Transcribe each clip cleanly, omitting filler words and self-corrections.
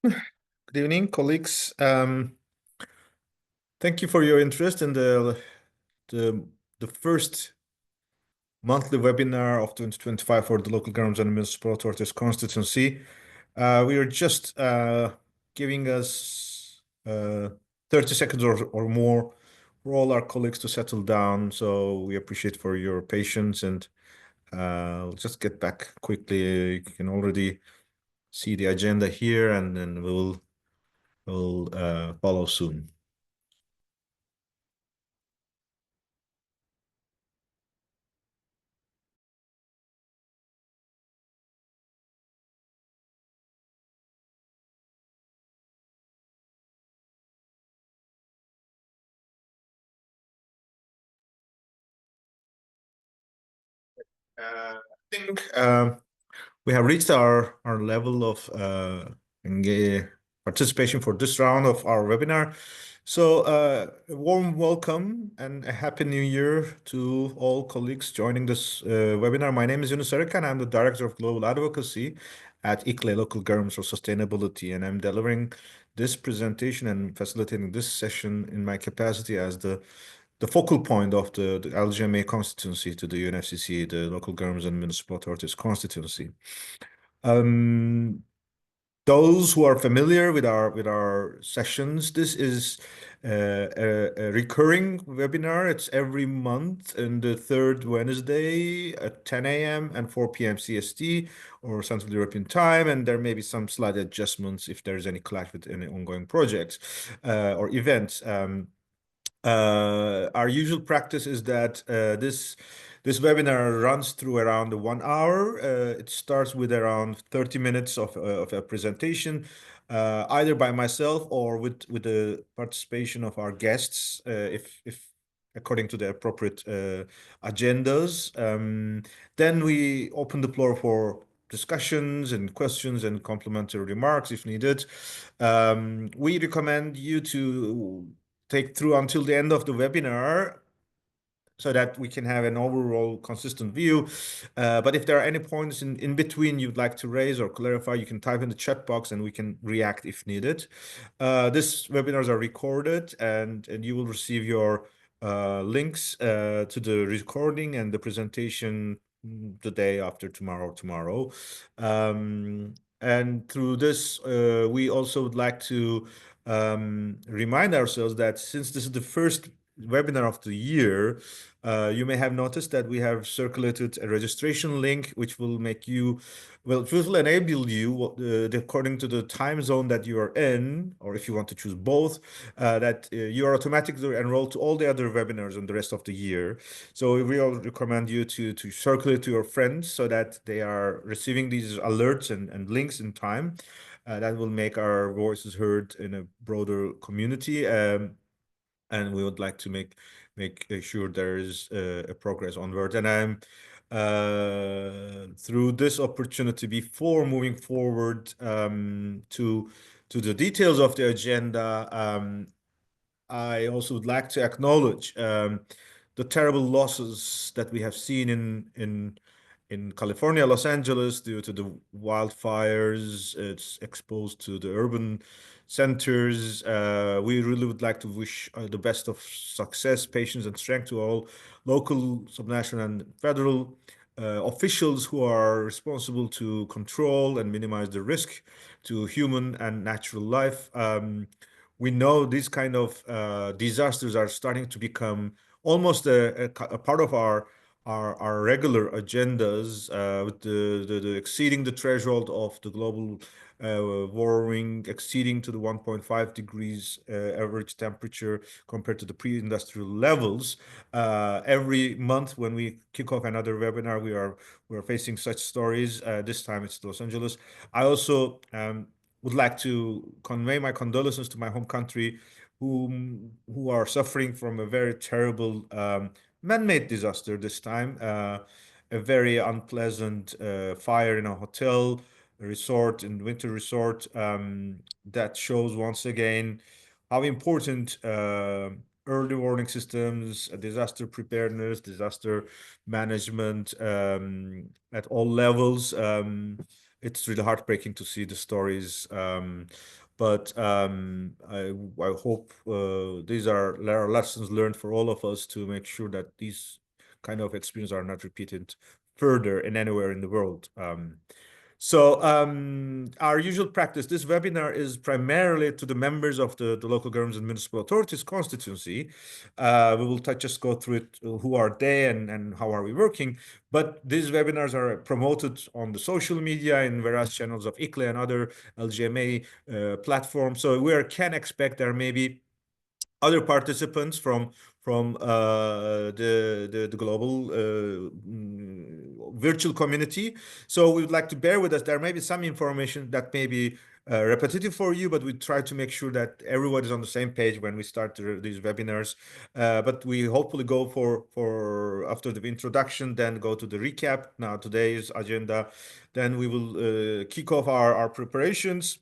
Good evening, colleagues. Thank you for your interest in the, the first monthly webinar of 2025 for the local governments and municipal authorities constituency. We are just giving us 30 seconds or more for all our colleagues to settle down. So we appreciate for your patience and we'll just get back quickly. You can already see the agenda here and then we'll follow soon. I think we have reached our level of participation for this round of our webinar. So a warm welcome and a happy new year to all colleagues joining this webinar. My name is Yunus Arıkan. I'm the Director of Global Advocacy at ICLE Local Governments for Sustainability, and I'm delivering this presentation and facilitating this session in my capacity as the focal point of the LGMA constituency to the UNFCCC, the Local Governments and Municipal Authorities constituency. Um, those who are familiar with our sessions, this is a recurring webinar. It's every month and the third Wednesday at 10 a.m. and 4 p.m. CST or Central European Time, and there may be some slight adjustments if there's any clash with any ongoing projects or events. Our usual practice is that this webinar runs through around 1 hour. It starts with around 30 minutes of a presentation, either by myself or with the participation of our guests, if according to the appropriate agendas. Then we open the floor for discussions and questions and complementary remarks if needed. We recommend you to take through until the end of the webinar so that we can have an overall consistent view. But if there are any points in between you'd like to raise or clarify, you can type in the chat box and we can react if needed. These webinars are recorded and you will receive your links to the recording and the presentation the day after tomorrow. And through this, we also would like to remind ourselves that since this is the first webinar of the year, you may have noticed that we have circulated a registration link, which will make you, well, it will enable you, according to the time zone that you are in, or if you want to choose both, that you are automatically enrolled to all the other webinars in the rest of the year. So we all recommend you to circulate to your friends so that they are receiving these alerts and links in time. That will make our voices heard in a broader community. And we would like to make sure there is a progress onward. And I'm through this opportunity before moving forward to the details of the agenda. I also would like to acknowledge the terrible losses that we have seen in California, Los Angeles, due to the wildfires. It's exposed to the urban centers. We really would like to wish the best of success, patience, and strength to all local, subnational, and federal officials who are responsible to control and minimize the risk to human and natural life. We know these kind of disasters are starting to become almost a part of our regular agendas, with the exceeding the threshold of the global warming, exceeding to the 1.5 degrees average temperature compared to the pre-industrial levels. Every month when we kick off another webinar, we are facing such stories. This time it's Los Angeles. I also would like to convey my condolences to my home country, who are suffering from a very terrible man-made disaster this time. A very unpleasant fire in a hotel, a resort, in winter resort, that shows once again how important early warning systems, disaster preparedness, disaster management at all levels. it's really heartbreaking to see the stories. But I hope these are lessons learned for all of us to make sure that these kind of experiences are not repeated further in anywhere in the world. Our usual practice, this webinar is primarily to the members of the local governments and municipal authorities constituency. We will just go through it, who are they and how are we working. But these webinars are promoted on the social media in various channels of ICLE and other LGMA platforms. So can expect there may be other participants from the global virtual community. So we would like to bear with us. There may be some information that may be repetitive for you, but we try to make sure that everyone is on the same page when we start these webinars. But we hopefully go for after the introduction, then go to the recap. Now today's agenda, then we will kick off our preparations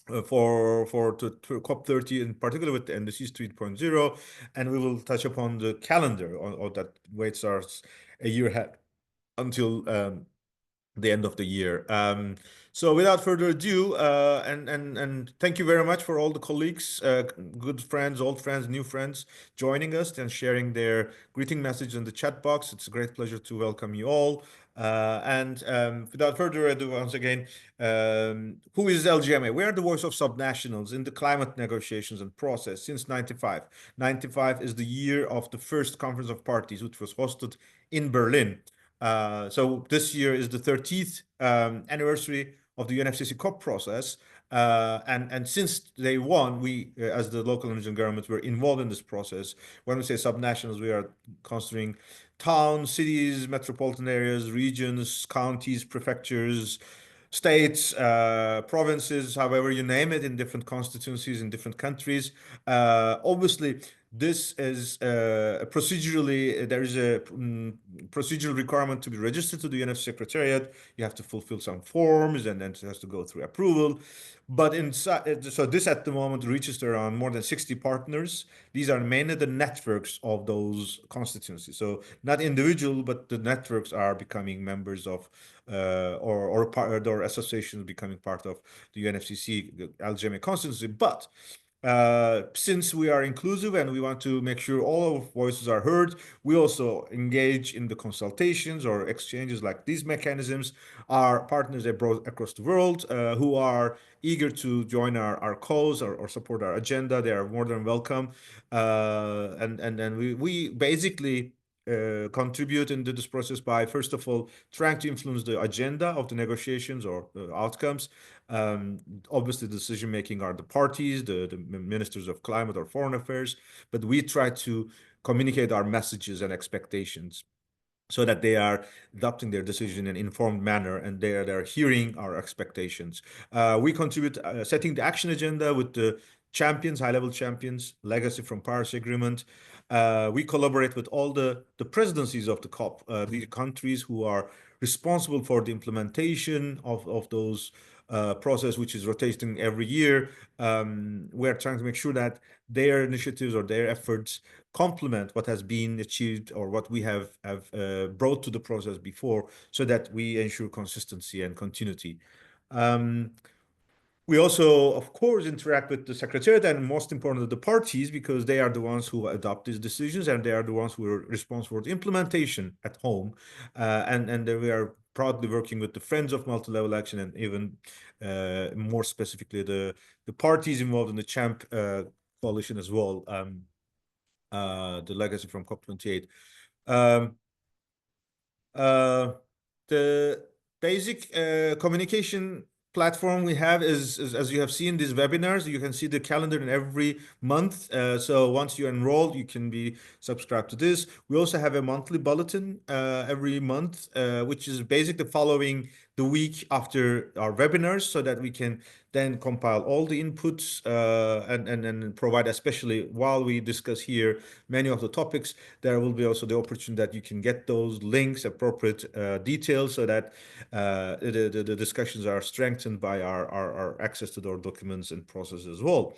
to COP30, in particular with the NDCs 3.0, and we will touch upon the calendar or that waits us a year ahead until the end of the year. So without further ado, and thank you very much for all the colleagues, good friends, old friends, new friends joining us and sharing their greeting message in the chat box. It's a great pleasure to welcome you all. Without further ado, once again, who is LGMA? We are the voice of subnationals in the climate negotiations and process since 95. 95 is the year of the first Conference of Parties, which was hosted in Berlin. So this year is the 30th anniversary of the UNFCCC COP process. And since day one, we, as the local and regional governments, were involved in this process. When we say subnationals, we are considering towns, cities, metropolitan areas, regions, counties, prefectures, states, provinces, however you name it, in different constituencies in different countries. Obviously, this is procedurally, there is a procedural requirement to be registered to the UNF Secretariat. You have to fulfill some forms and then it has to go through approval. But so this at the moment reaches around more than 60 partners. These are mainly the networks of those constituencies. So not individual, but the networks are becoming members of or associations becoming part of the UNFCCC, the LGMA constituency. But since we are inclusive and we want to make sure all of voices are heard, we also engage in the consultations or exchanges like these mechanisms. Our partners abroad across the world who are eager to join our cause or support our agenda, they are more than welcome. And then we basically contribute into this process by, first of all, trying to influence the agenda of the negotiations or outcomes. Obviously, the decision making are the parties, the ministers of climate or foreign affairs, but we try to communicate our messages and expectations so that they are adopting their decision in an informed manner and they're hearing our expectations. We contribute setting the action agenda with the champions, high-level champions, legacy from Paris Agreement. We collaborate with all the presidencies of the COP, the countries who are responsible for the implementation of those process, which is rotating every year. We're trying to make sure that their initiatives or their efforts complement what has been achieved or what we have brought to the process before, so that we ensure consistency and continuity. We also, of course, interact with the Secretariat and, most importantly, the parties, because they are the ones who adopt these decisions and they are the ones who are responsible for the implementation at home. And we are proudly working with the Friends of Multi-Level Action and even more specifically the parties involved in the CHAMP coalition as well, the legacy from COP28. Um, uh, the basic communication platform we have is, as you have seen these webinars, you can see the calendar in every month. So once you're enrolled, you can be subscribed to this. We also have a monthly bulletin every month, which is basically following the week after our webinars, so that we can then compile all the inputs and provide, especially while we discuss here many of the topics, there will be also the opportunity that you can get those links, appropriate details, so that the discussions are strengthened by our access to our documents and process as well.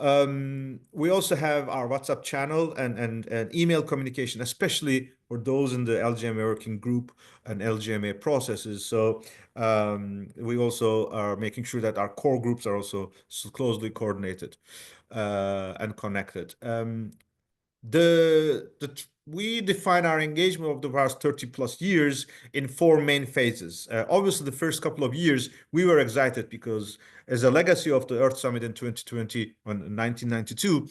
We also have our WhatsApp channel and email communication, especially for those in the LGMA working group and LGMA processes. So we also are making sure that our core groups are also closely coordinated and connected. We define our engagement of the past 30 plus years in four main phases. Obviously, the first couple of years, we were excited because as a legacy of the Earth Summit in 2020, in 1992,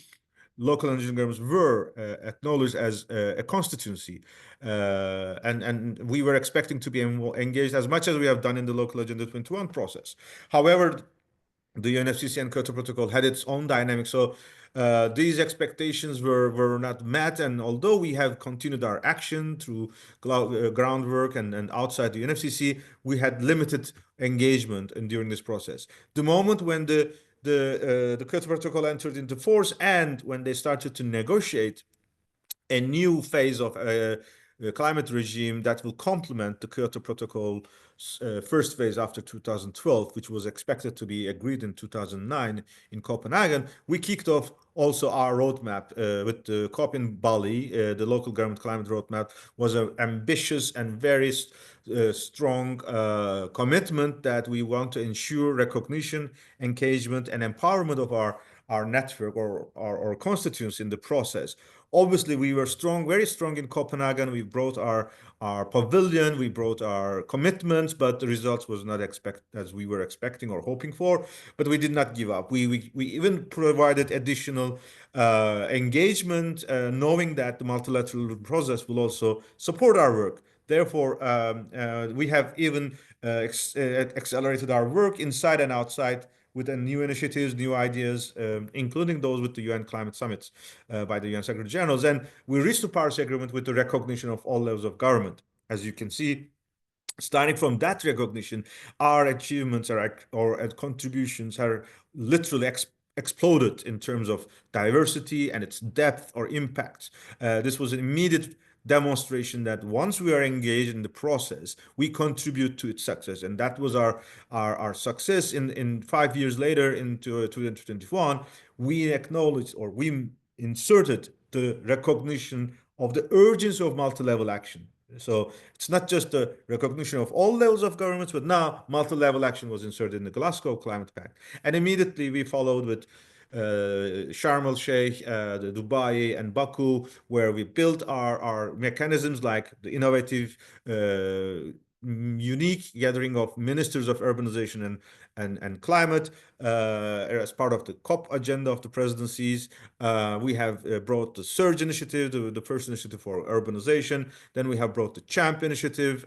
local engineering governments were acknowledged as a constituency. And we were expecting to be engaged as much as we have done in the local Agenda 21 process. However, the UNFCCC and Kyoto Protocol had its own dynamic. So these expectations were not met. And although we have continued our action through groundwork and outside the UNFCCC, we had limited engagement during this process. The moment when the Kyoto Protocol entered into force and when they started to negotiate a new phase of a climate regime that will complement the Kyoto Protocol first phase after 2012, which was expected to be agreed in 2009 in Copenhagen, we kicked off also our roadmap with the COP in Bali. The local government climate roadmap was an ambitious and very strong commitment that we want to ensure recognition, engagement, and empowerment of our network or our constituents in the process. Obviously, we were strong, very strong in Copenhagen. We brought our pavilion, we brought our commitments, but the results was not as we were expecting or hoping for. But we did not give up. We even provided additional engagement, knowing that the multilateral process will also support our work. Therefore, we have even accelerated our work inside and outside with new initiatives, new ideas, including those with the UN climate summits by the UN Secretary Generals. And we reached the Paris Agreement with the recognition of all levels of government. As you can see, starting from that recognition, our achievements or contributions are literally exploded in terms of diversity and its depth or impact. This was an immediate demonstration that once we are engaged in the process, we contribute to its success. And that was our success in 5 years later into 2021. We acknowledged or we inserted the recognition of the urgency of multi-level action. So it's not just the recognition of all levels of governments, but now multi-level action was inserted in the Glasgow Climate Pact. And immediately we followed with Sharm el-Sheikh, the Dubai and Baku, where we built our mechanisms like the innovative, unique gathering of ministers of urbanization and climate as part of the COP agenda of the presidencies. We have brought the Surge initiative, the first initiative for urbanization. Then we have brought the CHAMP initiative,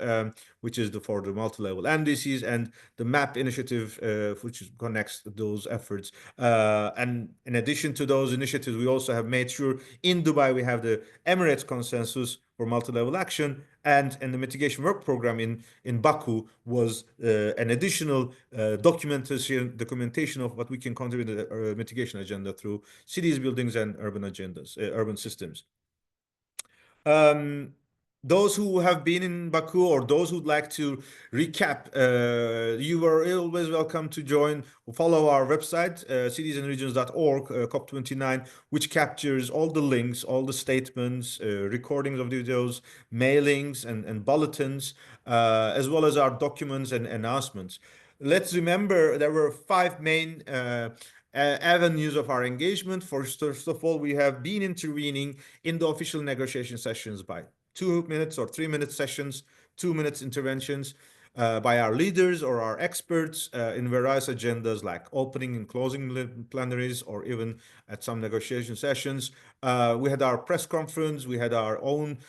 which is for the multi-level NDCs, and the MAP initiative, which connects those efforts. And in addition to those initiatives, we also have made sure in Dubai we have the Emirates consensus for multi-level action, and the mitigation work program in Baku was an additional documentation of what we can contribute to the mitigation agenda through cities, buildings, and urban agendas, urban systems. Those who have been in Baku or those who'd like to recap, you are always welcome to join or follow our website, citiesandregions.org, COP29, which captures all the links, all the statements, recordings of videos, mailings, and bulletins, as well as our documents and announcements. Let's remember there were five main avenues of our engagement. First of all, we have been intervening in the official negotiation sessions by 2 minutes or 3 minute sessions, 2 minutes interventions by our leaders or our experts in various agendas like opening and closing plenaries or even at some negotiation sessions. We had our press conference, we had our own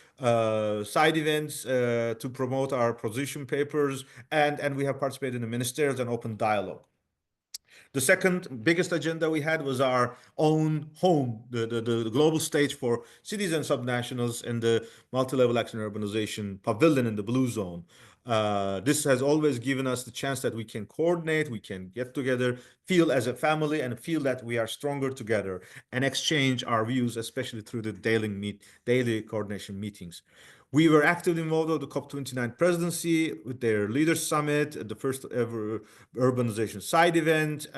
side events to promote our position papers, and we have participated in the ministerials and open dialogue. The second biggest agenda we had was our own home, the global stage for cities and subnationals in the multi-level action urbanization pavilion in the blue zone. This has always given us the chance that we can coordinate, we can get together, feel as a family, and feel that we are stronger together and exchange our views, especially through the daily coordination meetings. We were actively involved with the COP29 presidency with their leaders summit, the first ever urbanization side event.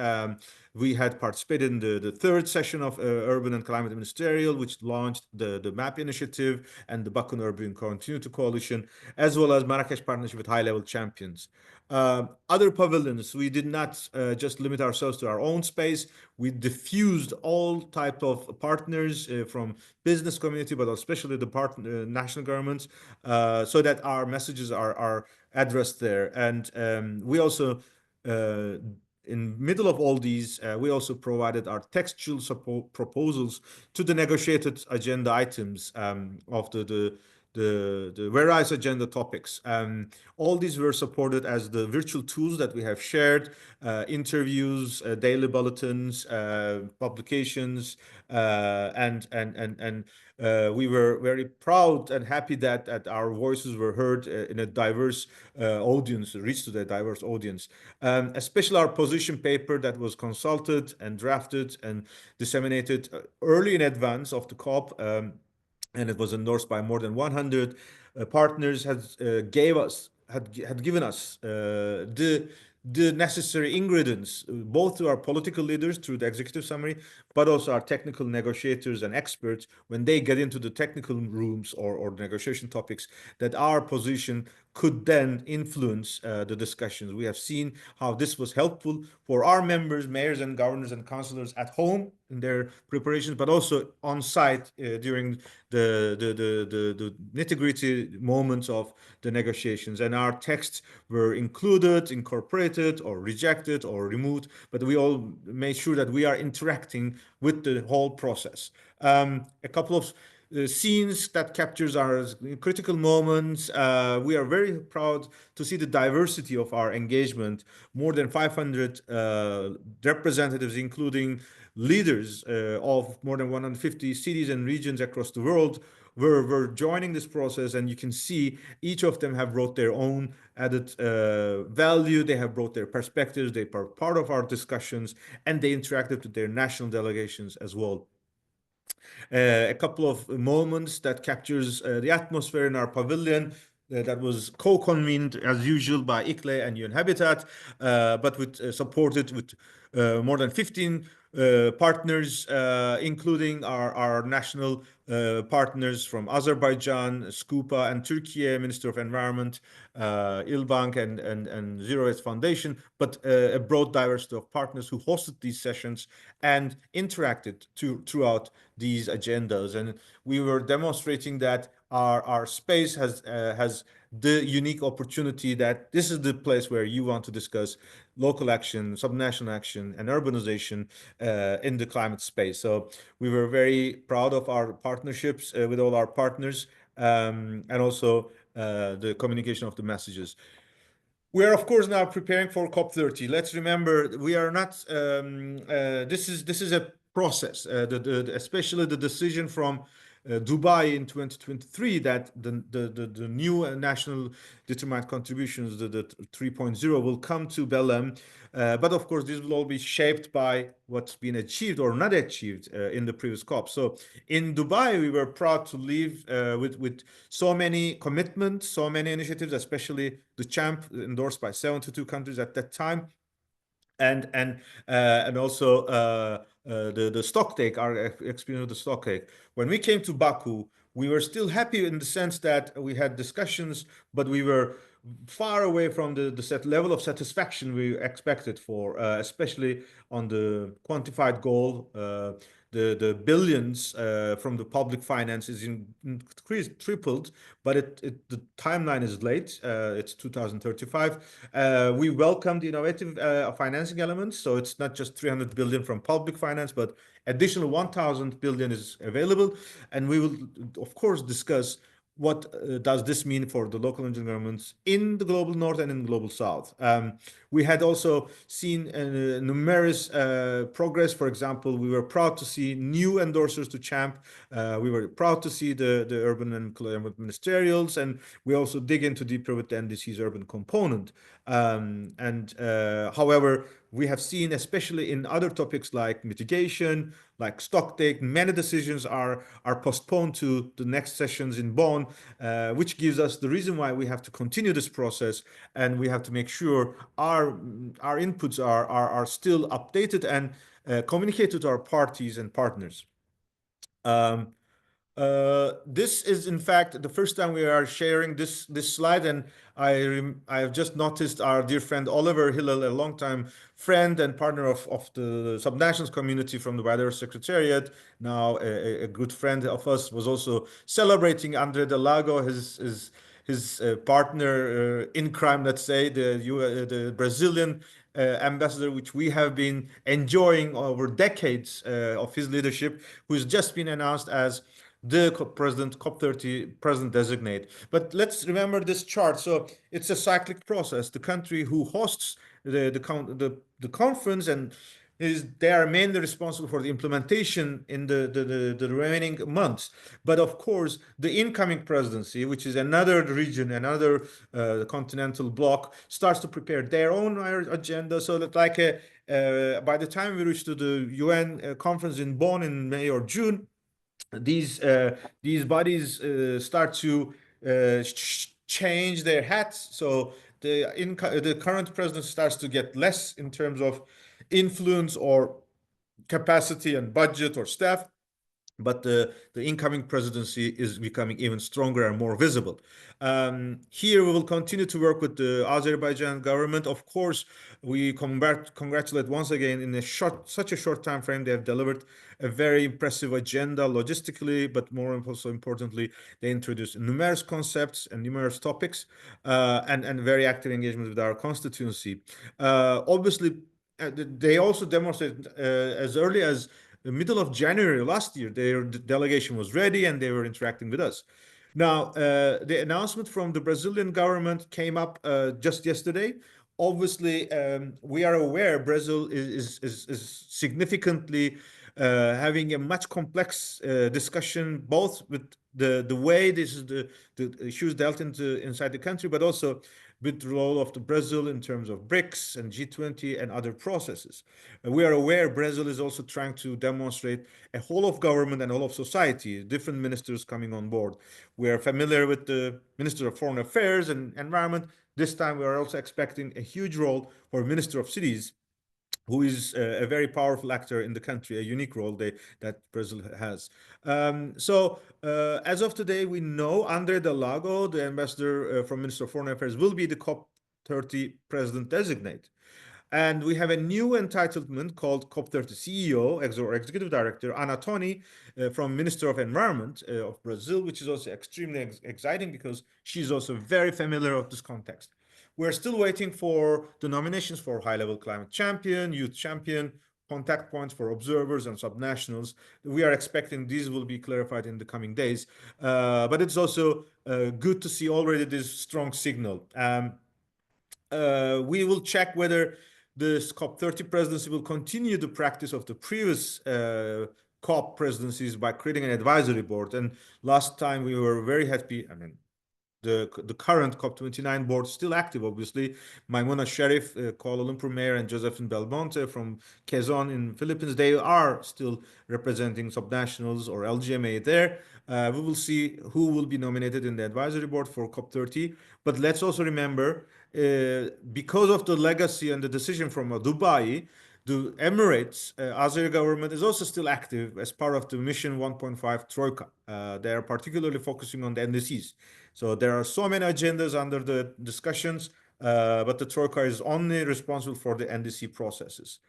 We had participated in the third session of Urban and Climate Ministerial, which launched the MAP initiative and the Baku Urban Continuity Coalition, as well as Marrakesh partnership with high-level champions. Other pavilions, we did not just limit ourselves to our own space. We diffused all type of partners from business community, but especially the national governments, so that our messages are addressed there. And we also, in middle of all these, we also provided our textual proposals to the negotiated agenda items of the various agenda topics. All these were supported as the virtual tools that we have shared, interviews, daily bulletins, publications, and we were very proud and happy that our voices were heard in a diverse audience, reached to the diverse audience. Especially our position paper that was consulted and drafted and disseminated early in advance of the COP. And it was endorsed by more than 100 partners, had given us the necessary ingredients, both to our political leaders through the executive summary, but also our technical negotiators and experts when they get into the technical rooms or negotiation topics, that our position could then influence the discussions. We have seen how this was helpful for our members, mayors and governors and councillors at home in their preparations, but also on site during the nitty-gritty moments of the negotiations. And our texts were included, incorporated, or rejected, or removed, but we all made sure that we are interacting with the whole process. A couple of scenes that captures our critical moments. We are very proud to see the diversity of our engagement. More than 500 representatives, including leaders of more than 150 cities and regions across the world, were joining this process, and you can see each of them have brought their own added value. They have brought their perspectives. They are part of our discussions, and they interacted with their national delegations as well. A couple of moments that captures the atmosphere in our pavilion that was co-convened as usual by ICLE and UN Habitat, but supported with more than 15 partners, including our national partners from Azerbaijan, Skupa, and Turkey, Minister of Environment, İlbank, and Zero Waste Foundation, but a broad diversity of partners who hosted these sessions and interacted throughout these agendas. And we were demonstrating that our space has the unique opportunity that this is the place where you want to discuss local action, subnational action, and urbanization in the climate space. So we were very proud of our partnerships with all our partners, and also the communication of the messages. We are, of course, now preparing for COP30. Let's remember, we are not. This is a process. Especially the decision from Dubai in 2023 that the new national determined contributions, the 3.0, will come to Belém. But of course, this will all be shaped by what's been achieved or not achieved in the previous COP. So in Dubai, we were proud to leave with so many commitments, so many initiatives, especially the CHAMP endorsed by 72 countries at that time. And also the stock take, our experience of the stock take. When we came to Baku, we were still happy in the sense that we had discussions, but we were far away from the set level of satisfaction we expected for, especially on the quantified goal. The billions from the public finances increased, tripled, but the timeline is late. It's 2035. We welcome the innovative financing elements, so it's not just 300 billion from public finance, but additional 1,000 billion is available, and we will, of course, discuss what does this mean for the local regional governments in the global north and in the global south. We had also seen numerous progress. For example, we were proud to see new endorsers to CHAMP. We were proud to see the urban and climate ministerials, and we also dig into deeper with the NDC's urban component. However, we have seen, especially in other topics like mitigation, like stocktake, many decisions are postponed to the next sessions in Bonn, which gives us the reason why we have to continue this process, and we have to make sure our inputs are still updated and communicated to our parties and partners. Um, this is in fact the first time we are sharing this slide, and I have just noticed our dear friend Oliver Hillel, a longtime friend and partner of the subnationals community from the White House Secretariat, now a good friend of us, was also celebrating Andre Delago, his partner in crime, let's say, the Brazilian ambassador, which we have been enjoying over decades of his leadership, who has just been announced as the president, COP30 president designate. But let's remember this chart. So it's a cyclic process. The country who hosts the conference and they are mainly responsible for the implementation in the remaining months. But of course, the incoming presidency, which is another region, another continental bloc, starts to prepare their own agenda. So that by the time we reach to the UN conference in Bonn in May or June, these bodies start to change their hats. So the current president starts to get less in terms of influence or capacity and budget or staff, but the incoming presidency is becoming even stronger and more visible. Here we will continue to work with the Azerbaijan government. Of course, we congratulate once again, in such a short time frame, they have delivered a very impressive agenda logistically, but more also importantly, they introduced numerous concepts and numerous topics, and very active engagement with our constituency. Obviously, they also demonstrated as early as the middle of January last year, their delegation was ready and they were interacting with us. Now, the announcement from the Brazilian government came up just yesterday. Obviously, we are aware Brazil is significantly having a much complex discussion, both with the way this is the issues dealt into inside the country, but also with the role of the Brazil in terms of BRICS and G20 and other processes. We are aware Brazil is also trying to demonstrate a whole of government and whole of society, different ministers coming on board. We are familiar with the Minister of Foreign Affairs and Environment. This time we are also expecting a huge role for Minister of Cities, who is a very powerful actor in the country, a unique role that Brazil has. As of today, we know Andre Delago, the ambassador from Minister of Foreign Affairs, will be the COP30 president designate. And we have a new entitlement called COP30 CEO, or Executive Director, Ana Toni, from Minister of Environment of Brazil, which is also extremely exciting because she's also very familiar of this context. We're still waiting for the nominations for high-level climate champion, youth champion, contact points for observers and subnationals. We are expecting these will be clarified in the coming days. But it's also good to see already this strong signal. We will check whether this COP30 presidency will continue the practice of the previous COP presidencies by creating an advisory board. And last time we were very happy. I mean, the current COP29 board is still active, obviously. Maimuna Sharif, Kuala Lumpur mayor, and Josephine Belmonte from Quezon in Philippines, they are still representing subnationals or LGMA there. We will see who will be nominated in the advisory board for COP30. But let's also remember, because of the legacy and the decision from Dubai, the Emirates, Azeri government is also still active as part of the Mission 1.5 Troika. They are particularly focusing on the NDCs. So there are so many agendas under the discussions, but the Troika is only responsible for the NDC processes.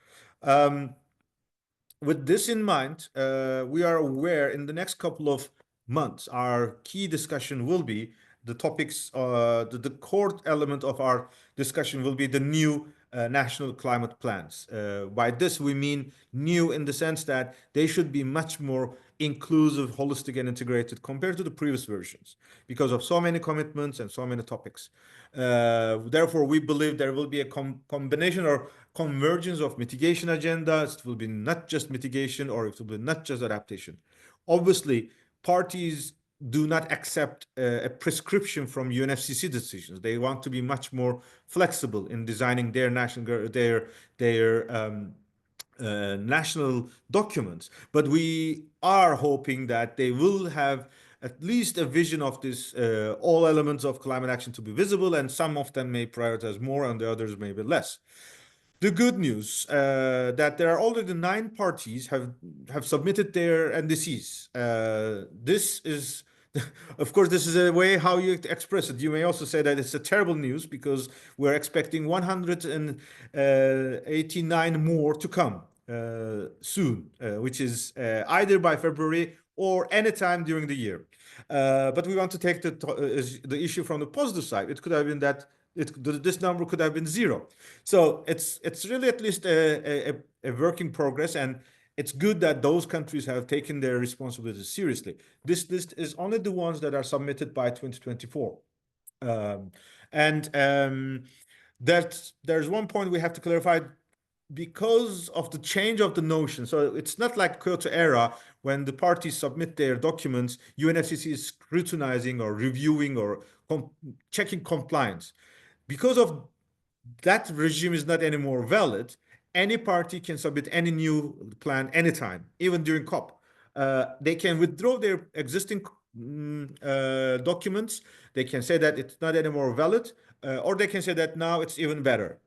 With this in mind, we are aware in the next couple of months, our key discussion will be the topics, the core element of our discussion will be the new national climate plans. By this, we mean new in the sense that they should be much more inclusive, holistic, and integrated compared to the previous versions because of so many commitments and so many topics. Therefore, we believe there will be a combination or convergence of mitigation agendas. It will be not just mitigation, or it will be not just adaptation. Obviously, parties do not accept a prescription from UNFCCC decisions. They want to be much more flexible in designing their national documents. But we are hoping that they will have at least a vision of this, all elements of climate action to be visible, and some of them may prioritize more and the others maybe less. The good news that there are already 9 parties have submitted their NDCs. This is, of course, this is a way how you express it. You may also say that it's a terrible news because we're expecting 189 more to come soon, which is either by February or anytime during the year. But we want to take the issue from the positive side. It could have been that this number could have been 0. So it's really at least a work in progress, and it's good that those countries have taken their responsibilities seriously. This list is only the ones that are submitted by 2024. That there's one point we have to clarify because of the change of the notion. So it's not like Kyoto era when the parties submit their documents, UNFCCC is scrutinizing or reviewing or checking compliance. Because of that regime is not anymore valid, any party can submit any new plan anytime, even during COP. They can withdraw their existing documents. They can say that it's not anymore valid, or they can say that now it's even better.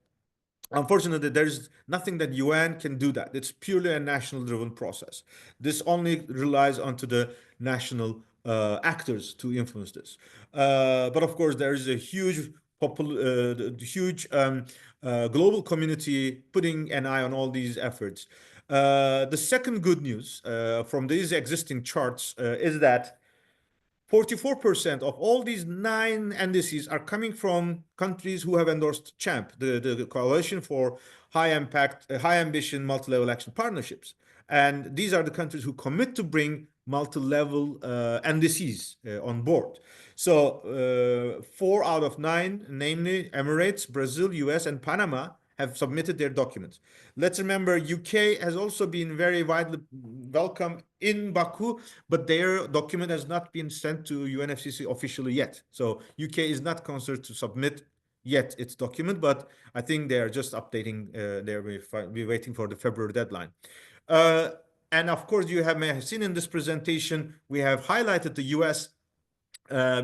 Unfortunately, there's nothing that UN can do that. It's purely a national-driven process. This only relies onto the national actors to influence this. But of course, there is a huge global community putting an eye on all these efforts. The second good news from these existing charts is that 44% of all these 9 NDCs are coming from countries who have endorsed CHAMP, the Coalition for High Impact, High Ambition, Multi-Level Action Partnerships. And these are the countries who commit to bring multi-level NDCs on board. So 4 out of 9, namely Emirates, Brazil, US, and Panama, have submitted their documents. Let's remember, UK has also been very widely welcome in Baku, but their document has not been sent to UNFCCC officially yet. So UK is not considered to submit yet its document, but I think they are just updating. They're waiting for the February deadline. And of course, may have seen in this presentation, we have highlighted the US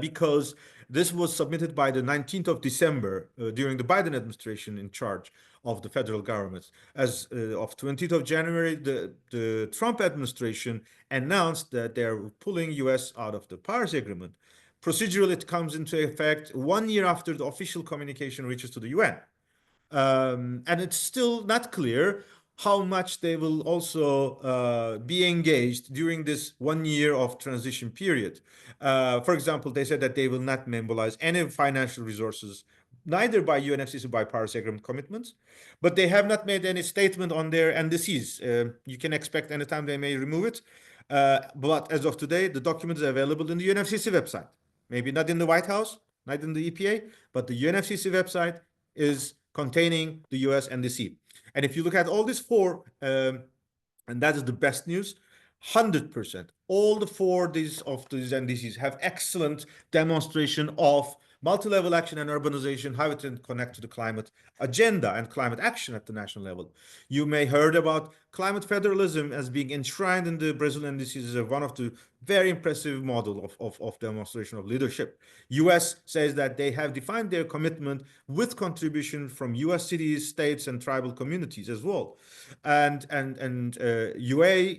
because this was submitted by the 19th of December during the Biden administration in charge of the federal government. As of 20th of January, the Trump administration announced that they're pulling US out of the Paris Agreement. Procedurally, it comes into effect 1 year after the official communication reaches to the UN. And it's still not clear how much they will also be engaged during this 1 year of transition period. For example, they said that they will not mobilize any financial resources, neither by UNFCCC by Paris Agreement commitments, but they have not made any statement on their NDCs. You can expect anytime they may remove it. But as of today, the document is available in the UNFCCC website. Maybe not in the White House, not in the EPA, but the UNFCCC website is containing the US NDC. And if you look at all these 4, and that is the best news, 100%, all the 4 of these NDCs have excellent demonstration of multi-level action and urbanization, how it can connect to the climate agenda and climate action at the national level. You may heard about climate federalism as being enshrined in the Brazilian NDCs as one of the very impressive model of demonstration of leadership. US says that they have defined their commitment with contribution from US cities, states, and tribal communities as well. And UA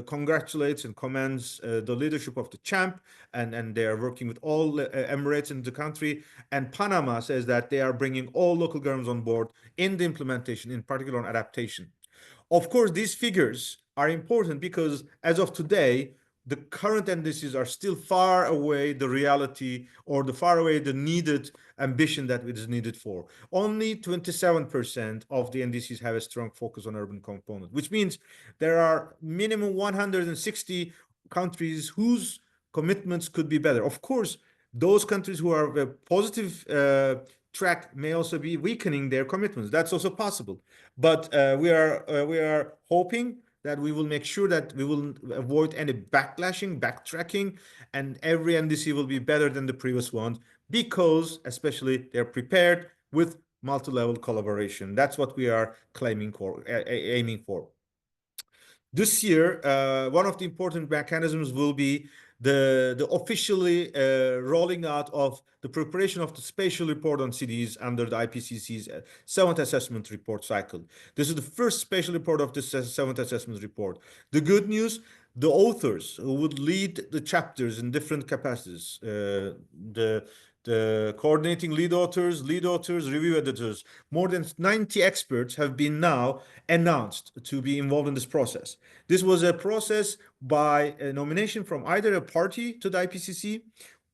congratulates and commends the leadership of the CHAMP, and they are working with all Emirates in the country. And Panama says that they are bringing all local governments on board in the implementation, in particular on adaptation. Of course, these figures are important because as of today, the current NDCs are still far away the reality or far away the needed ambition that it is needed for. Only 27% of the NDCs have a strong focus on urban component, which means there are minimum 160 countries whose commitments could be better. Of course, those countries who are a positive track may also be weakening their commitments. That's also possible. But we are hoping that we will make sure that we will avoid any backlashing, backtracking, and every NDC will be better than the previous one because, especially, they're prepared with multi-level collaboration. That's what we are claiming for, aiming for. This year, one of the important mechanisms will be the officially rolling out of the preparation of the spatial report on cities under the IPCC's seventh assessment report cycle. This is the first spatial report of this seventh assessment report. The good news, the authors who would lead the chapters in different capacities, the coordinating lead authors, review editors, more than 90 experts have been now announced to be involved in this process. This was a process by a nomination from either a party to the IPCC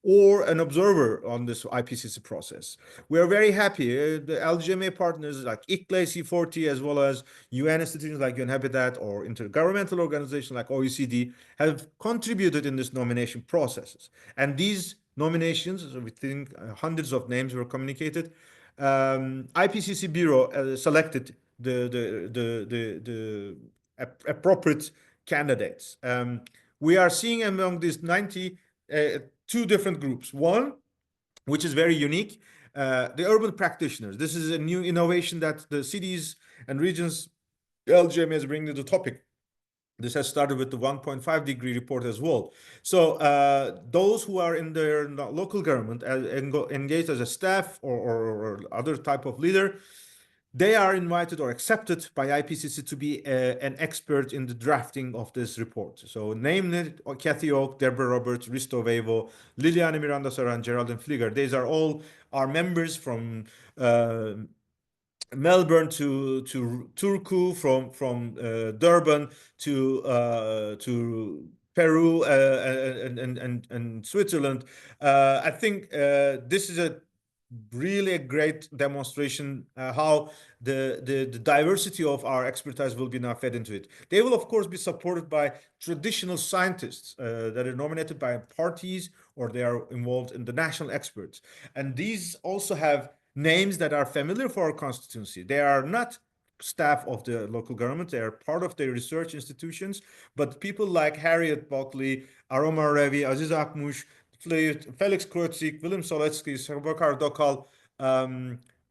or an observer on this IPCC process. We are very happy. The LGMA partners like ICLE, C40, as well as UN institutions like UN Habitat or intergovernmental organizations like OECD have contributed in this nomination processes. And these nominations, we think hundreds of names were communicated. IPCC Bureau selected the appropriate candidates. We are seeing among these 90 two different groups. One, which is very unique, the urban practitioners. This is a new innovation that the cities and regions LGMA is bringing to the topic. This has started with the 1.5 degree report as well. So those who are in their local government engaged as a staff or other type of leader, they are invited or accepted by IPCC to be an expert in the drafting of this report. So namely, Kathy Oak, Deborah Roberts, Risto Vevo, Liliana Miranda Saran, Geraldine Flieger. These are all our members from Melbourne to Turku, from Durban to Peru and Switzerland. I think this is really a great demonstration how the diversity of our expertise will be now fed into it. They will, of course, be supported by traditional scientists that are nominated by parties or they are involved in the national experts. And these also have names that are familiar for our constituency. They are not staff of the local government. They are part of their research institutions. But people like Harriet Buckley, Aroma Revi, Aziz Akmuş, Felix Kreutzig, Willem Soletsky, Sabakar Dokal,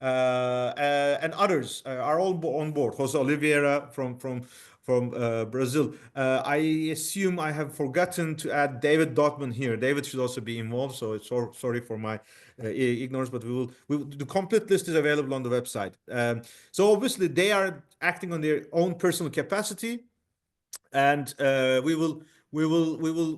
and others are all on board. Jose Oliveira from Brazil. I assume I have forgotten to add David Dotman here. David should also be involved. So sorry for my ignorance, but the complete list is available on the website. So obviously they are acting on their own personal capacity, and we will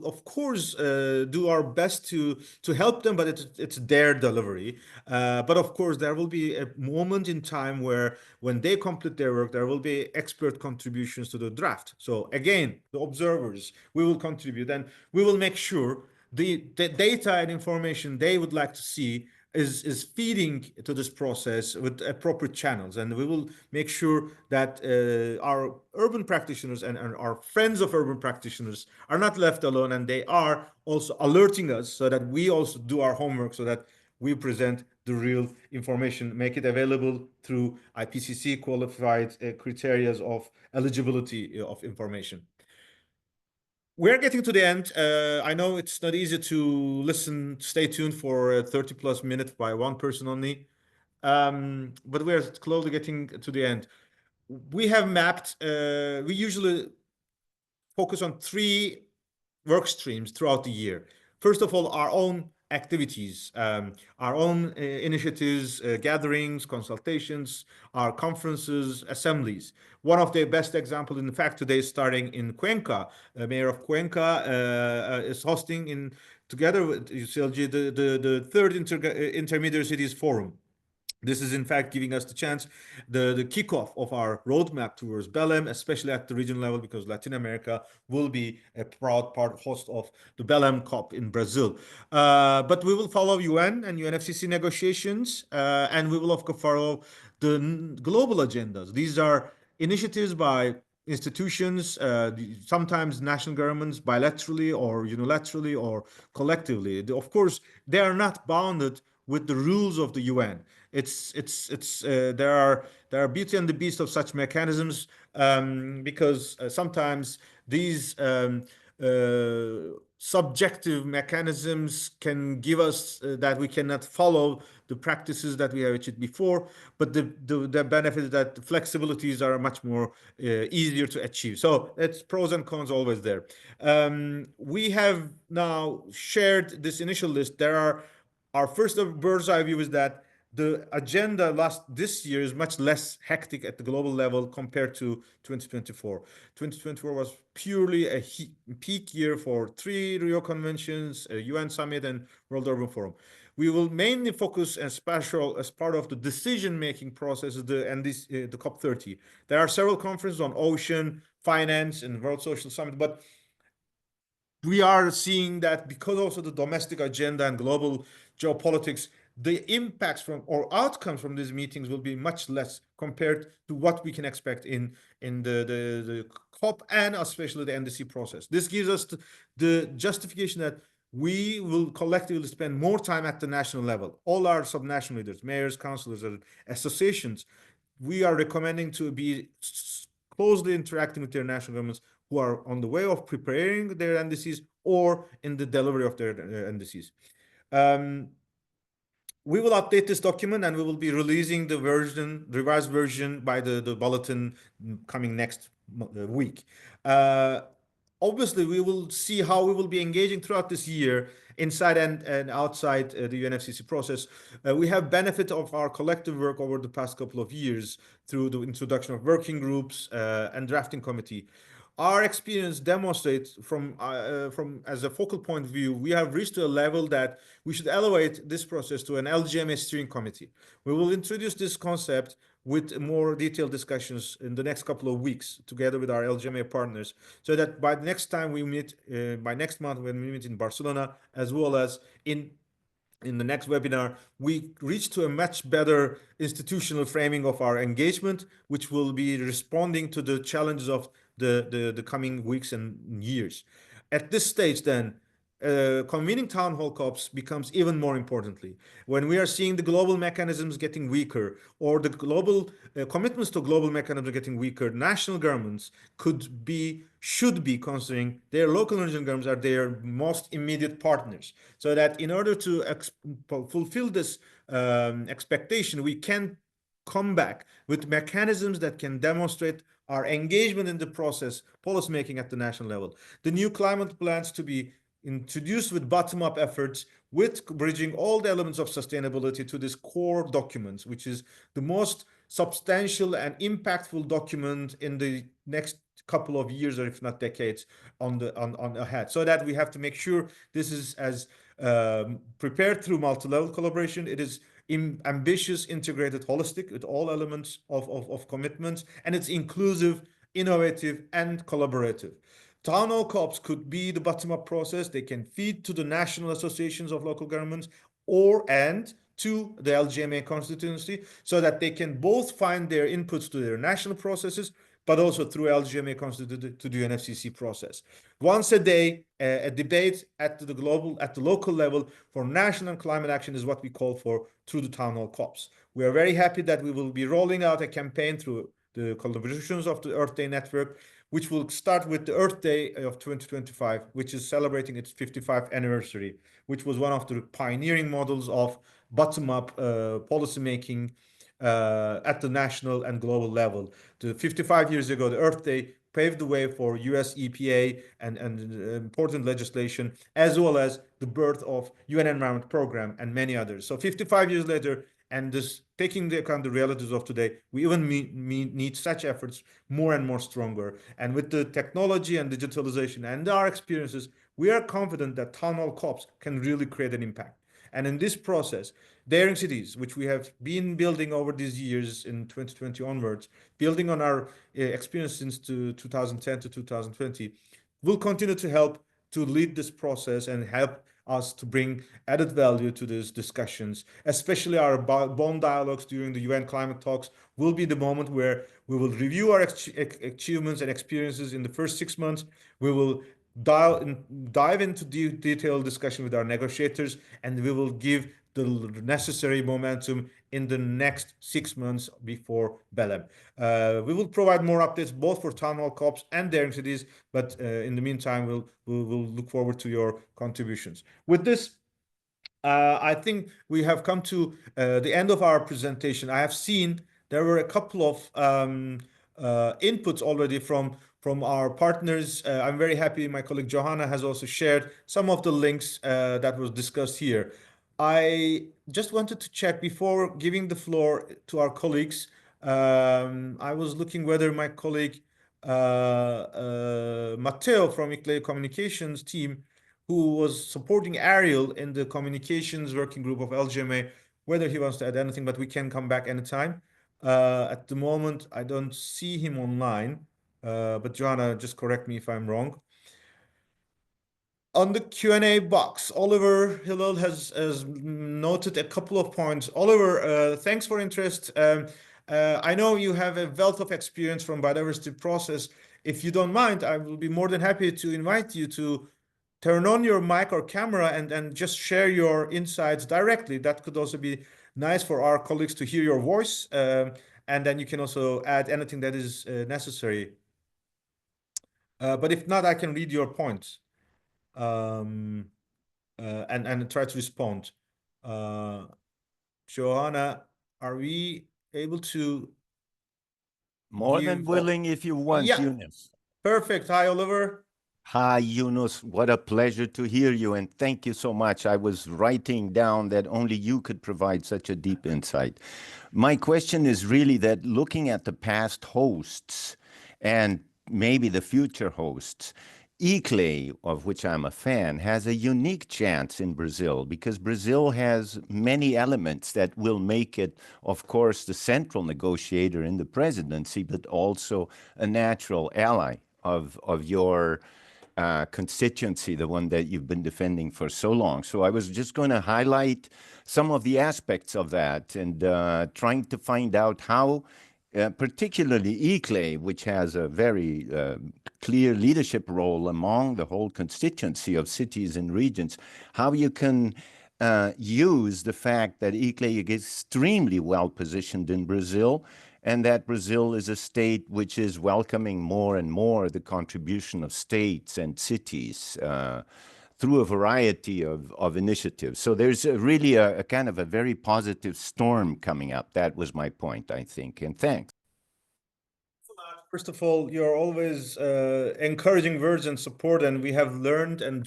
of course do our best to help them, but it's their delivery. But of course there will be a moment in time where when they complete their work, there will be expert contributions to the draft. So again, the observers, we will contribute and we will make sure the data and information they would like to see is feeding to this process with appropriate channels. And we will make sure that our urban practitioners and our friends of urban practitioners are not left alone, and they are also alerting us so that we also do our homework, so that we present the real information, make it available through IPCC qualified criteria of eligibility of information. We're getting to the end. I know it's not easy to listen, stay tuned for 30 plus minutes by one person only. But we're closely getting to the end. We have mapped, we usually focus on three work streams throughout the year. First of all, our own activities, our own initiatives, gatherings, consultations, our conferences, assemblies. One of the best examples, in fact, today is starting in Cuenca. Mayor of Cuenca is hosting together with UCLG the third Intermediate Cities Forum. This is in fact giving us the chance, the kickoff of our roadmap towards Belém, especially at the regional level, because Latin America will be a proud host of the Belém COP in Brazil. But we will follow UN and UNFCCC negotiations, and we will of course follow the global agendas. These are initiatives by institutions, sometimes national governments, bilaterally or unilaterally or collectively. Of course, they are not bounded with the rules of the UN. There are there are beauty and the beast of such mechanisms, because sometimes these subjective mechanisms can give us that we cannot follow the practices that we have achieved before, but the benefit is that the flexibilities are much more easier to achieve. So it's pros and cons always there. We have now shared this initial list. There are our first bird's eye view is that the agenda this year is much less hectic at the global level compared to 2024. 2024 was purely a peak year for three Rio conventions, a UN summit, and World Urban Forum. We will mainly focus as part of the decision-making process the COP30. There are several conferences on ocean, finance, and World Social Summit, but we are seeing that because also the domestic agenda and global geopolitics, the impacts from or outcomes from these meetings will be much less compared to what we can expect in the COP and especially the NDC process. This gives us the justification that we will collectively spend more time at the national level. All our subnational leaders, mayors, councillors, and associations, we are recommending to be closely interacting with their national governments who are on the way of preparing their NDCs or in the delivery of their NDCs. We will update this document and we will be releasing the revised version by the bulletin coming next week. Obviously, we will see how we will be engaging throughout this year inside and outside the UNFCCC process. We have benefit of our collective work over the past couple of years through the introduction of working groups and drafting committee. Our experience demonstrates from as a focal point view, we have reached a level that we should elevate this process to an LGMA steering committee. We will introduce this concept with more detailed discussions in the next couple of weeks together with our LGMA partners, so that by next time we meet, by next month when we meet in Barcelona, as well as in the next webinar, we reach to a much better institutional framing of our engagement, which will be responding to the challenges of the coming weeks and years. At this stage, then, convening town hall COPs becomes even more importantly. When we are seeing the global mechanisms getting weaker or the global commitments to global mechanisms getting weaker, national governments should be considering their local regional governments are their most immediate partners. So that in order to fulfill this expectation, we can come back with mechanisms that can demonstrate our engagement in the process, policymaking at the national level. The new climate plans to be introduced with bottom-up efforts, with bridging all the elements of sustainability to this core document, which is the most substantial and impactful document in the next couple of years, or if not decades, on ahead. So that we have to make sure this is as prepared through multi-level collaboration. It is ambitious, integrated, holistic with all elements of commitments, and it's inclusive, innovative, and collaborative. Town hall COPs could be the bottom-up process. They can feed to the national associations of local governments and to the LGMA constituency, so that they can both find their inputs to their national processes, but also through LGMA constituted to the UNFCCC process. Once a day, a debate at the local level for national climate action is what we call for through the town hall COPs. We are very happy that we will be rolling out a campaign through the collaborations of the Earth Day Network, which will start with the Earth Day of 2025, which is celebrating its 55th anniversary, which was one of the pioneering models of bottom-up policymaking at the national and global level. 55 years ago, the Earth Day paved the way for US EPA and important legislation, as well as the birth of UN Environment Program and many others. So 55 years later, and this taking into account the realities of today, we even need such efforts more and more stronger. And with the technology and digitalization and our experiences, we are confident that town hall COPs can really create an impact. And in this process, daring cities, which we have been building over these years in 2020 onwards, building on our experience since 2010 to 2020, will continue to help to lead this process and help us to bring added value to these discussions. Especially our bond dialogues during the UN climate talks will be the moment where we will review our achievements and experiences in the first 6 months. We will dive into detailed discussion with our negotiators, and we will give the necessary momentum in the next 6 months before Belém. We will provide more updates both for town hall COPs and daring cities, but in the meantime, we'll look forward to your contributions. With this, I think we have come to the end of our presentation. I have seen there were a couple of inputs already from our partners. I'm very happy my colleague Johanna has also shared some of the links that was discussed here. I just wanted to check before giving the floor to our colleagues. I was looking whether my colleague Matteo from ICLE Communications team, who was supporting Ariel in the communications working group of LGMA, whether he wants to add anything, but we can come back anytime. At the moment, I don't see him online, but Joanna, just correct me if I'm wrong. On the Q&A box, Oliver Hillel has noted a couple of points. Oliver, thanks for interest. I know you have a wealth of experience from biodiversity process. If you don't mind, I will be more than happy to invite you to turn on your mic or camera and just share your insights directly. That could also be nice for our colleagues to hear your voice. And then you can also add anything that is necessary. But if not, I can read your points and try to respond. Joanna, are we able to More than willing if you want, yeah, Yunus. Perfect. Hi, Oliver. Hi, Yunus. What a pleasure to hear you, and thank you so much. I was writing down that only you could provide such a deep insight. My question is really that looking at the past hosts and maybe the future hosts, ICLE, of which I'm a fan, has a unique chance in Brazil because Brazil has many elements that will make it, of course, the central negotiator in the presidency, but also a natural ally of your constituency, the one that you've been defending for so long. So I was just going to highlight some of the aspects of that and trying to find out how, particularly ICLE, which has a very clear leadership role among the whole constituency of cities and regions, how you can use the fact that ICLE is extremely well positioned in Brazil and that Brazil is a state which is welcoming more and more the contribution of states and cities through a variety of initiatives. So there's really a kind of a very positive storm coming up. That was my point, I think, and thanks. First of all, you're always encouraging words and support, and we have learned and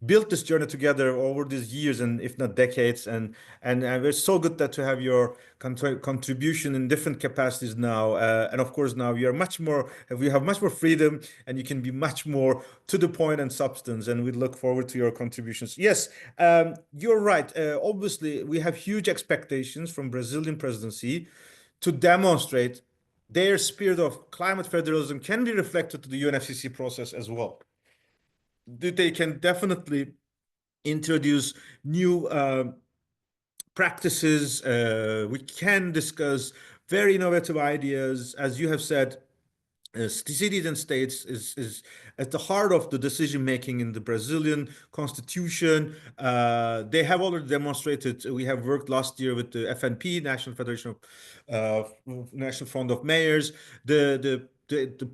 built this journey together over these years and if not decades. And we're so good that to have your contribution in different capacities now. And of course, now we have much more freedom, and you can be much more to the point and substance. And we look forward to your contributions. Yes, you're right. Obviously, we have huge expectations from Brazilian presidency to demonstrate their spirit of climate federalism can be reflected to the UNFCCC process as well. They can definitely introduce new practices. We can discuss very innovative ideas. As you have said, cities and states is at the heart of the decision making in the Brazilian constitution. They have already demonstrated. We have worked last year with the FNP, National Federation of National Front of Mayors. The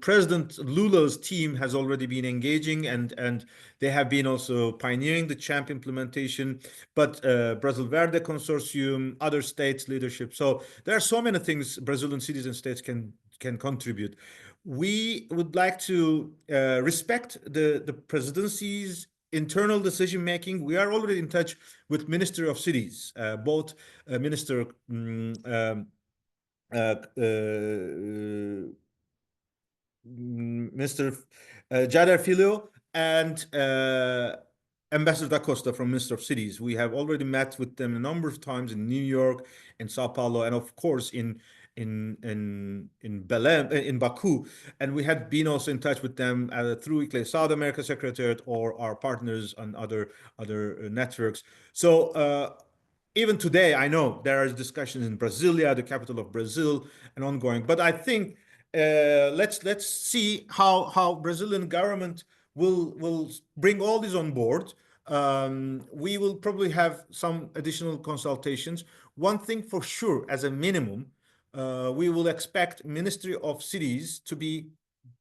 President Lula's team has already been engaging, and they have been also pioneering the CHAMP implementation. But Brazil Verde Consortium, other states leadership. So there are so many things Brazilian cities and states can contribute. We would like to respect the presidency's internal decision making. We are already in touch with Minister of Cities, both Minister Mr. Jader Filho and Ambassador Da Costa from Minister of Cities. We have already met with them a number of times in New York, in Sao Paulo, and of course in Belém, in Baku, and we had been also in touch with them through ICLE South America Secretariat or our partners on other networks. So even today, I know there are discussions in Brasilia, the capital of Brazil, and ongoing. But I think let's see how Brazilian government will bring all this on board. We will probably have some additional consultations. One thing for sure, as a minimum, we will expect Ministry of Cities to be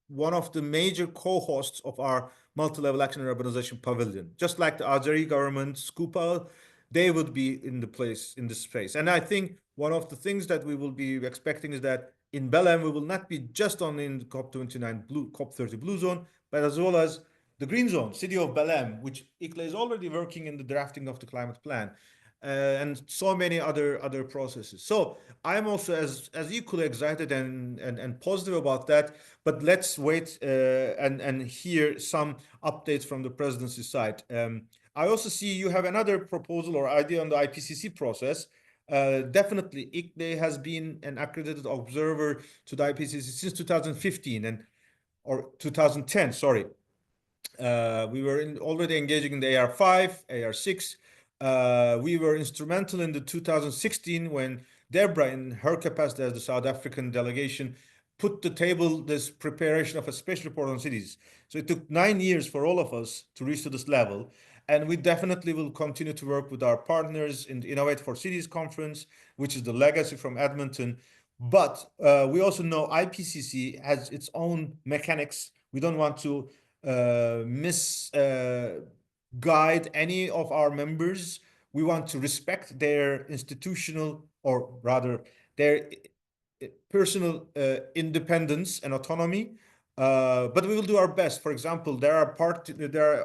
one of the major co-hosts of our multi-level action and urbanization pavilion. Just like the Azeri government, Skupa, they would be in the place in this space. And I think one of the things that we will be expecting is that in Belém we will not be just on in COP29 blue, COP30 blue zone, but as well as the green zone, city of Belém, which ICLE is already working in the drafting of the climate plan, and so many other processes. So I'm also as equally excited and positive about that. But let's wait and hear some updates from the presidency side. I also see you have another proposal or idea on the IPCC process. Definitely, ICLE has been an accredited observer to the IPCC since 2015 or 2010. Sorry, we were already engaging in the AR5, AR6. We were instrumental in the 2016 when Deborah, in her capacity as the South African delegation, put the table this preparation of a special report on cities. So it took 9 years for all of us to reach to this level. And we definitely will continue to work with our partners in the Innovate for Cities conference, which is the legacy from Edmonton. But we also know IPCC has its own mechanics. We don't want to misguide any of our members. We want to respect their institutional, or rather, their personal independence and autonomy. But we will do our best. For example, there are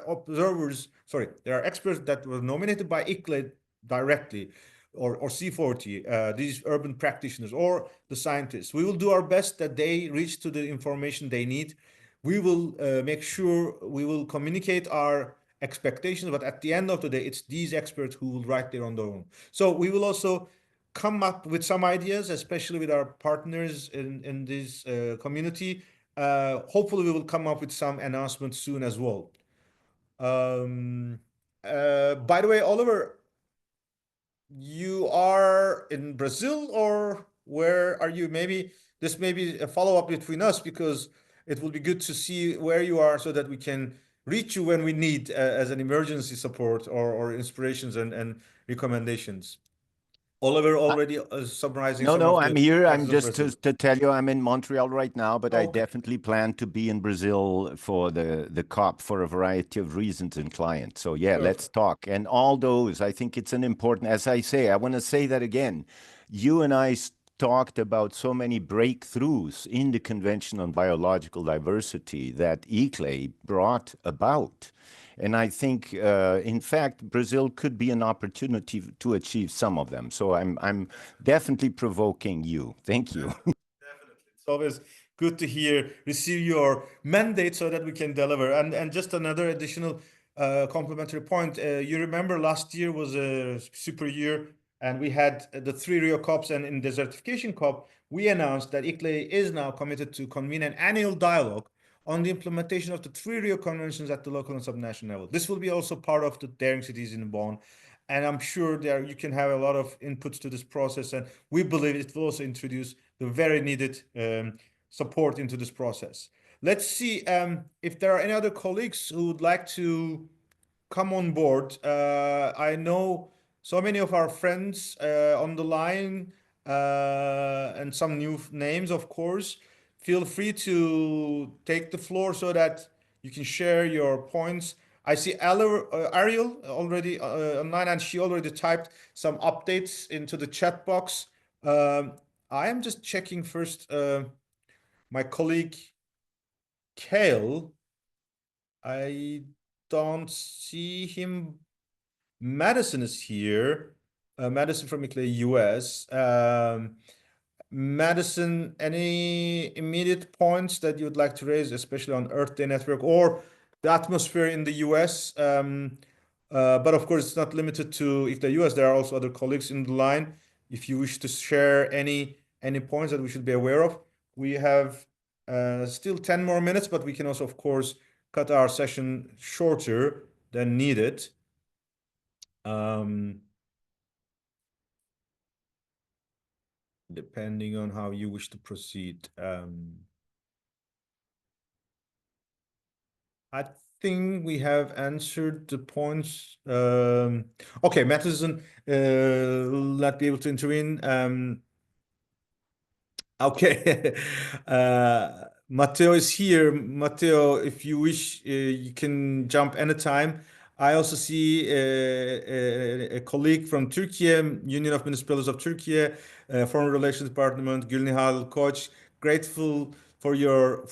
observers, sorry, there are experts that were nominated by ICLE directly, or C40, these urban practitioners or the scientists. We will do our best that they reach to the information they need. We will make sure we will communicate our expectations, but at the end of the day, it's these experts who will write there on their own. So we will also come up with some ideas, especially with our partners in this community. Hopefully, we will come up with some announcements soon as well. By the way, Oliver, you are in Brazil, or where are you? Maybe this may be a follow-up between us, because it will be good to see where you are so that we can reach you when we need as an emergency support or inspirations and recommendations. Oliver already summarizing No, some no, of I'm the here. I'm practices of just Brazil. to tell you, I'm in Montreal right now, but I Oh, okay. definitely plan to be in Brazil for the COP for a variety of reasons and clients. So yeah, let's Perfect. talk. And all those, I think it's an important, as I say, I want to say that again. You and I talked about so many breakthroughs in the Convention on Biological Diversity that ICLE brought about. And I think, in fact, Brazil could be an opportunity to achieve some of them. So I'm definitely provoking you. Thank you. Definitely. It's always good to receive your mandate so that we can deliver. And just another additional complimentary point. You remember last year was a super year, and we had the three Rio COPs, and in Desertification COP, we announced that ICLE is now committed to convene an annual dialogue on the implementation of the three Rio conventions at the local and subnational level. This will be also part of the Daring Cities in Bonn. And I'm sure there you can have a lot of inputs to this process. And we believe it will also introduce the very needed support into this process. Let's see if there are any other colleagues who would like to come on board. I know so many of our friends on the line, and some new names, of course. Feel free to take the floor so that you can share your points. I see Ariel already online, and she already typed some updates into the chat box. I am just checking first. My colleague Kale, I don't see him. Madison is here. Madison from Italy, US. Madison, any immediate points that you would like to raise, especially on Earth Day Network or the atmosphere in the US? But of course, it's not limited to if the US. There are also other colleagues in the line. If you wish to share any points that we should be aware of, we have still 10 more minutes, but we can also, of course, cut our session shorter than needed. Um, Depending on how you wish to proceed. I think we have answered the points. Okay, Matheson will not be able to intervene. Okay. Matteo is here. Matteo, if you wish, you can jump anytime. I also see a colleague from Turkey, Union of Municipalities of Turkey, Foreign Relations Department, Gülnihal Koç. Grateful for your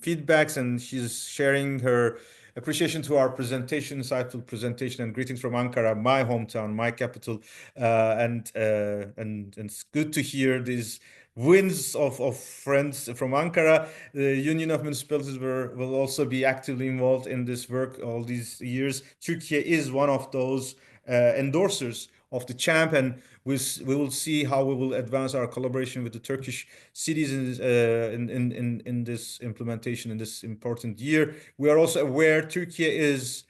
feedbacks, and she's sharing her appreciation to our presentation, insightful presentation, and greetings from Ankara, my hometown, my capital. And it's good to hear these wins of friends from Ankara. The Union of Municipalities will also be actively involved in this work all these years. Turkey is one of those endorsers of the champ, and we will see how we will advance our collaboration with the Turkish cities in this implementation in this important year. We are also aware Turkish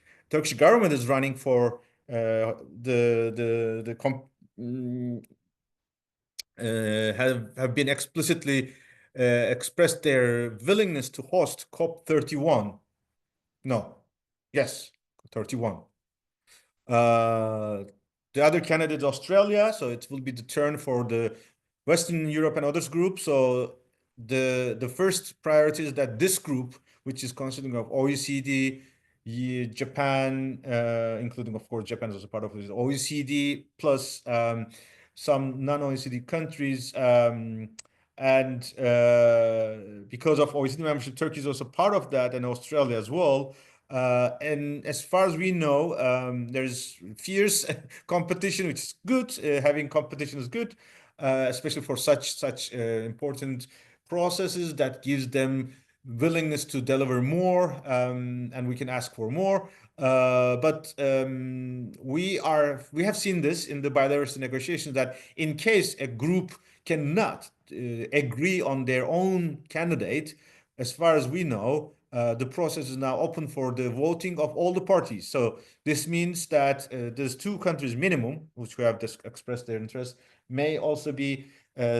government is running for have been explicitly expressed their willingness to host COP31. No, yes, 31. The other candidate is Australia, so it will be the turn for the Western Europe and others group. So the first priority is that this group, which is consisting of OECD, Japan, including of course Japan is also part of this OECD, plus some non-OECD countries, and because of OECD membership, Turkey is also part of that, and Australia as well. And as far as we know, there's fierce competition, which is good. Having competition is good, especially for such important processes that gives them willingness to deliver more, and we can ask for more. But we have seen this in the bilateral negotiations that in case a group cannot agree on their own candidate, as far as we know, the process is now open for the voting of all the parties. So this means that there's two countries minimum, which we have expressed their interest, may also be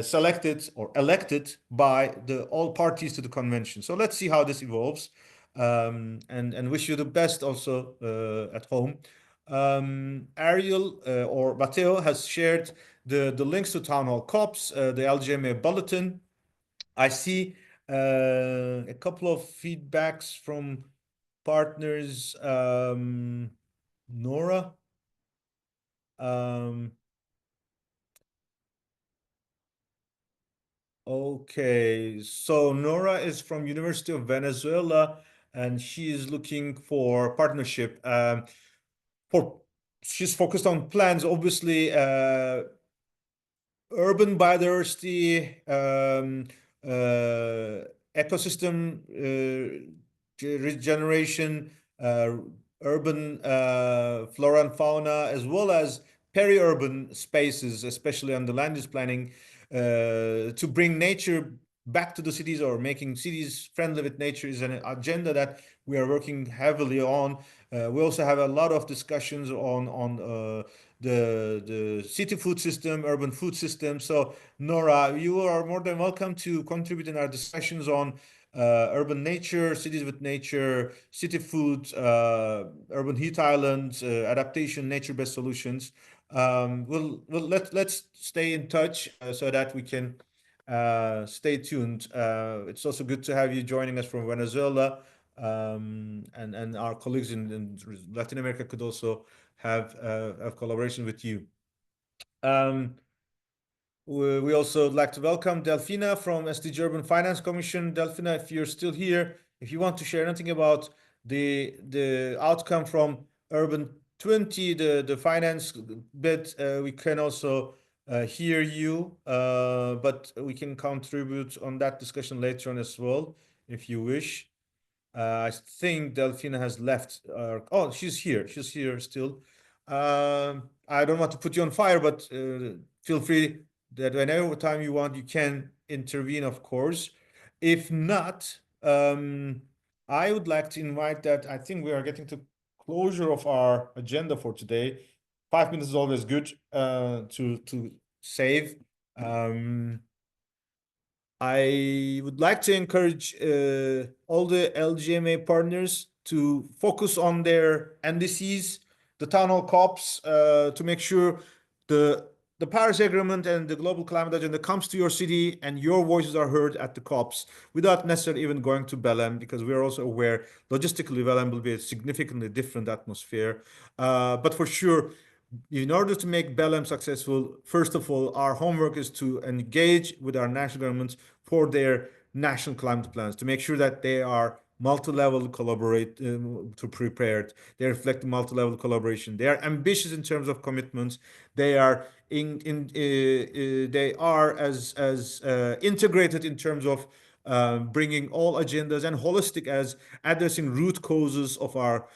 selected or elected by all parties to the convention. So let's see how this evolves, and wish you the best also at home. Ariel or Matteo has shared the links to town hall COPs, the LGMA bulletin. I see a couple of feedbacks from partners. Nora. Okay, so Nora is from University of Venezuela, and she is looking for partnership. For she's focused on plans, obviously, urban biodiversity, ecosystem regeneration, urban flora and fauna, as well as peri-urban spaces, especially on the land use planning, to bring nature back to the cities or making cities friendly with nature is an agenda that we are working heavily on. We also have a lot of discussions on the city food system, urban food system. So Nora, you are more than welcome to contribute in our discussions on urban nature, cities with nature, city food, urban heat islands, adaptation, nature-based solutions. Let's stay in touch so that we can stay tuned. It's also good to have you joining us from Venezuela, and our colleagues in Latin America could also have a collaboration with you. We also like to welcome Delfina from SDG Urban Finance Commission. Delfina, if you're still here, if you want to share anything about the outcome from Urban 20, the finance bit, we can also hear you, but we can contribute on that discussion later on as well, if you wish. I think Delfina has left. Oh, she's here. She's here still. I don't want to put you on fire, but feel free that whenever time you want, you can intervene, of course. If not, I would like to invite that. I think we are getting to closure of our agenda for today. 5 minutes is always good to save. I would like to encourage all the LGMA partners to focus on their NDCs, the town hall COPs, to make sure the the Paris Agreement and the global climate agenda comes to your city and your voices are heard at the COPs without necessarily even going to Belém, because we are also aware logistically Belém will be a significantly different atmosphere. But for sure, in order to make Belém successful, first of all, our homework is to engage with our national governments for their national climate plans to make sure that they are multi-level collaborate to prepared. They reflect multi-level collaboration. They are ambitious in terms of commitments. They are they are as integrated in terms of bringing all agendas and holistic as addressing root causes of our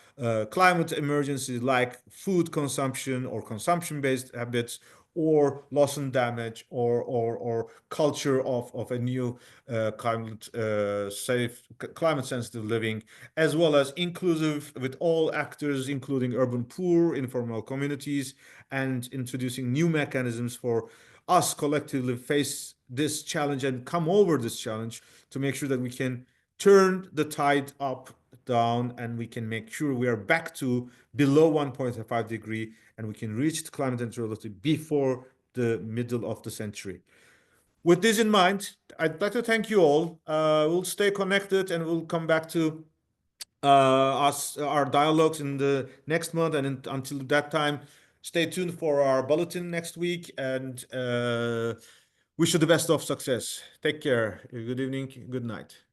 climate emergencies like food consumption or consumption-based habits or loss and damage or culture of a new climate safe, climate sensitive living, as well as inclusive with all actors, including urban poor, informal communities, and introducing new mechanisms for us collectively face this challenge and come over this challenge to make sure that we can turn the tide up, down, and we can make sure we are back to below 1.5 degree and we can reach the climate neutrality before the middle of the century. With this in mind, I'd like to thank you all. We'll stay connected and we'll come back to our dialogues in the next month. And until that time, stay tuned for our bulletin next week and wish you the best of success. Take care. Good evening. Good night.